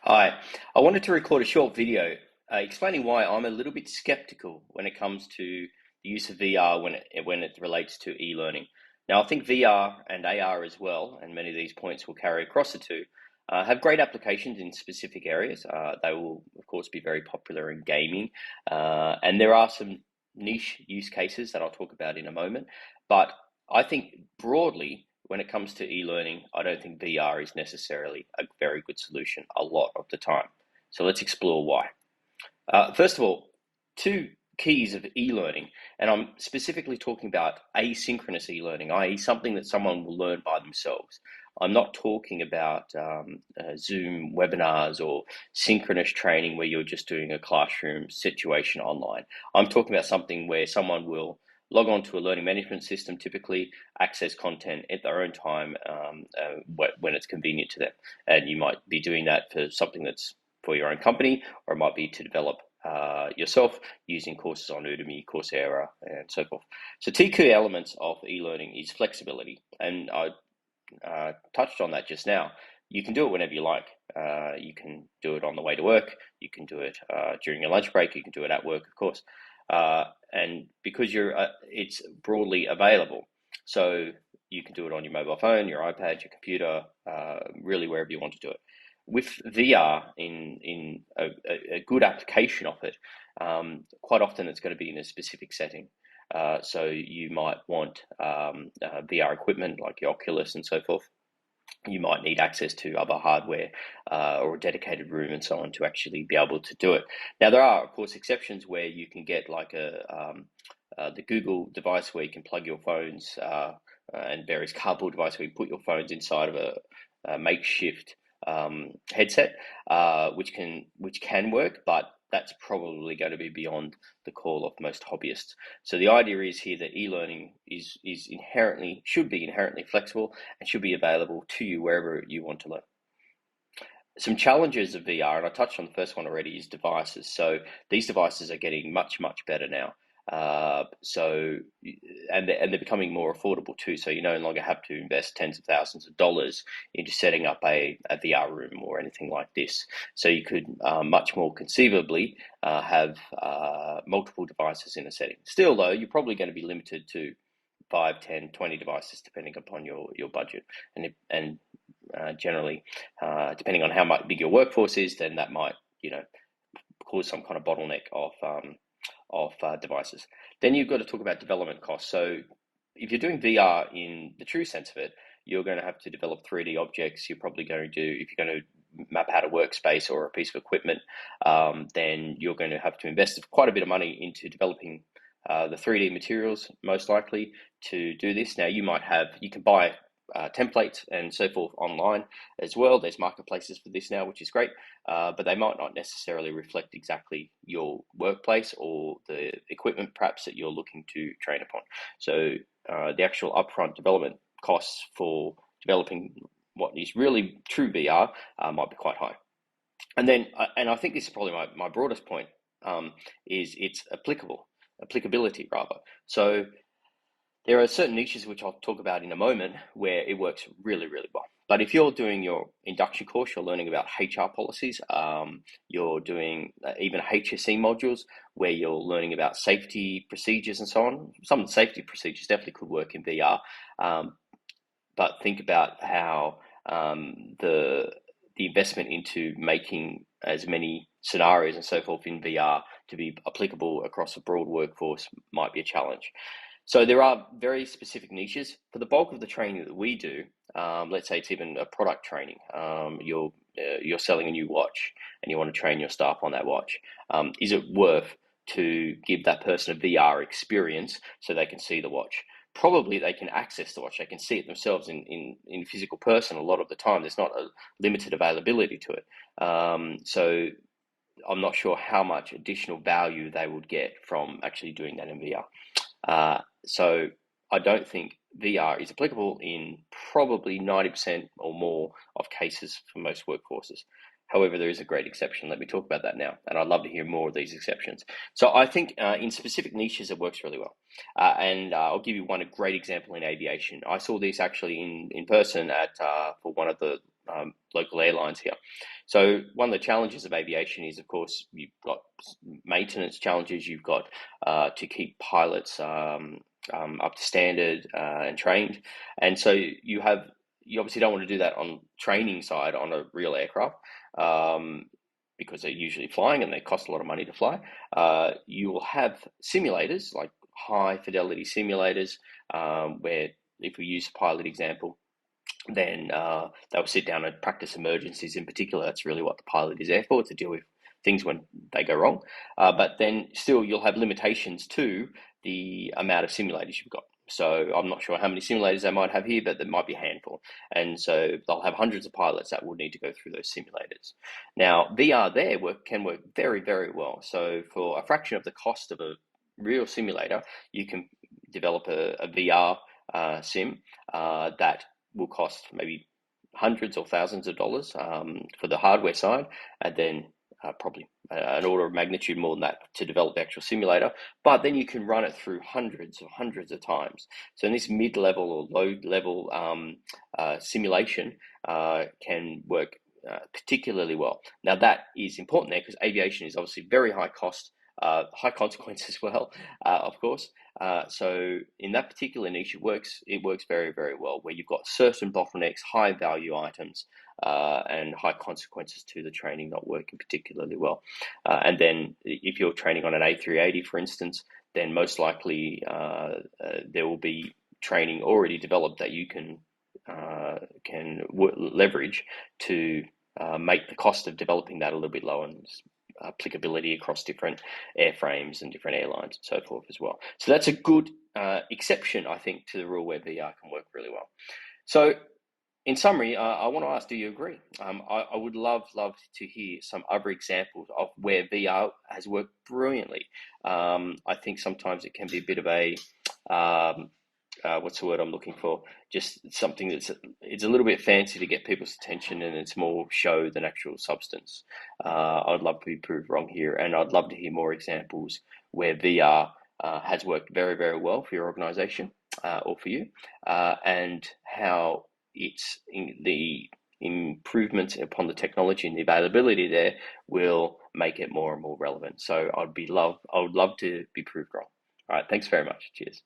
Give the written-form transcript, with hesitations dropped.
Hi, I wanted to record a short video explaining why I'm a little bit skeptical when it comes to the use of VR when it relates to e-learning. Now, I think VR and AR as well, and many of these points will carry across the two, have great applications in specific areas. They will, of course, be very popular in gaming, and there are some niche use cases that I'll talk about in a moment. But I think broadly, when it comes to e-learning, I don't think VR is necessarily a very good solution a lot of the time. So let's explore why. First of all, two keys of e-learning, and I'm specifically talking about asynchronous e-learning, i.e. something that someone will learn by themselves. I'm not talking about Zoom webinars or synchronous training where you're just doing a classroom situation online. I'm talking about something where someone will log on to a learning management system, typically access content at their own time when it's convenient to them. And you might be doing that for something that's for your own company, or it might be to develop yourself using courses on Udemy, Coursera, and so forth. So two key elements of e-learning is flexibility, and I touched on that just now. You can do it whenever you like. You can do it on the way to work. You can do it during your lunch break. You can do it at work, of course. And because it's broadly available, so you can do it on your mobile phone, your iPad, your computer, really wherever you want to do it. With VR, in a good application of it, quite often it's going to be in a specific setting. So you might want VR equipment like your Oculus and so forth. You might need access to other hardware or a dedicated room and so on to actually be able to do it. Now, there are, of course, exceptions where you can get like the Google device where you can plug your phones and various cardboard devices where you put your phones inside of a makeshift headset, which can work, but that's probably going to be beyond the call of most hobbyists. So the idea is here that e-learning should be inherently flexible and should be available to you wherever you want to learn. Some challenges of VR, and I touched on the first one already, is devices. So these devices are getting much better now. And they're becoming more affordable too. So you no longer have to invest tens of thousands of dollars into setting up a VR room or anything like this. So you could much more conceivably have multiple devices in a setting. Still, though, you're probably going to be limited to 5, 10, 20 devices depending upon your budget, and generally, depending on how big your workforce is, then that might cause some kind of bottleneck of devices. Then you've got to talk about development costs. So if you're doing VR in the true sense of it, you're going to have to develop 3D objects. You're probably going to if you're going to map out a workspace or a piece of equipment, then you're going to have to invest quite a bit of money into developing the 3D materials, most likely, to do this. Now, you can buy templates and so forth online as well. There's marketplaces for this now, which is great, but they might not necessarily reflect exactly your workplace or the equipment perhaps that you're looking to train upon. So the actual upfront development costs for developing what is really true VR might be quite high. And then, and I think this is probably my broadest point, is its applicability rather. So there are certain niches which I'll talk about in a moment where it works really well. But if you're doing your induction course, you're learning about HR policies, you're doing even HSE modules where you're learning about safety procedures and so on. Some of the safety procedures definitely could work in VR, but think about how the investment into making as many scenarios and so forth in VR to be applicable across a broad workforce might be a challenge. So there are very specific niches. For the bulk of the training that we do, let's say it's even a product training, you're selling a new watch and you want to train your staff on that watch. Is it worth to give that person a VR experience so they can see the watch? Probably they can access the watch. They can see it themselves in physical person a lot of the time. There's not a limited availability to it. So I'm not sure how much additional value they would get from actually doing that in VR. So I don't think VR is applicable in probably 90% or more of cases for most workforces. However, there is a great exception. Let me talk about that now, and I'd love to hear more of these exceptions. So I think in specific niches it works really well, and I'll give you one great example in aviation. I saw this actually in person for one of the local airlines here. So one of the challenges of aviation is, of course, you've got maintenance challenges. You've got to keep pilots up to standard and trained, and so you obviously don't want to do that on training side on a real aircraft. Because they're usually flying and they cost a lot of money to fly. You will have simulators, like high fidelity simulators, where if we use a pilot example, then they'll sit down and practice emergencies in particular. That's really what the pilot is there for, to deal with things when they go wrong. But then still you'll have limitations to the amount of simulators you've got. So I'm not sure how many simulators they might have here, but there might be a handful. And so they'll have hundreds of pilots that will need to go through those simulators. Now, VR there can work very, very well. So for a fraction of the cost of a real simulator, you can develop a VR sim that will cost maybe hundreds or thousands of dollars for the hardware side, and then probably an order of magnitude more than that to develop the actual simulator. But then you can run it through hundreds of times. So in this mid-level or low-level simulation can work particularly well. Now that is important there because aviation is obviously very high cost, high consequence as well, of course. So in that particular niche, it works very, very well, where you've got certain bottlenecks, high value items, and high consequences to the training not working particularly well. And then if you're training on an A380, for instance, then most likely there will be training already developed that you can leverage to make the cost of developing that a little bit lower, and applicability across different airframes and different airlines and so forth as well. So that's a good exception, I think, to the rule where VR can work really well. So in summary, I want to ask, do you agree? I would love to hear some other examples of where VR has worked brilliantly. I think sometimes it can be a bit of a what's the word I'm looking for? Just something it's a little bit fancy to get people's attention, and it's more show than actual substance. I'd love to be proved wrong here, and I'd love to hear more examples where VR has worked very, very well for your organization or for you, and how the improvements upon the technology and the availability there will make it more and more relevant. So I would love to be proved wrong. All right, thanks very much. Cheers.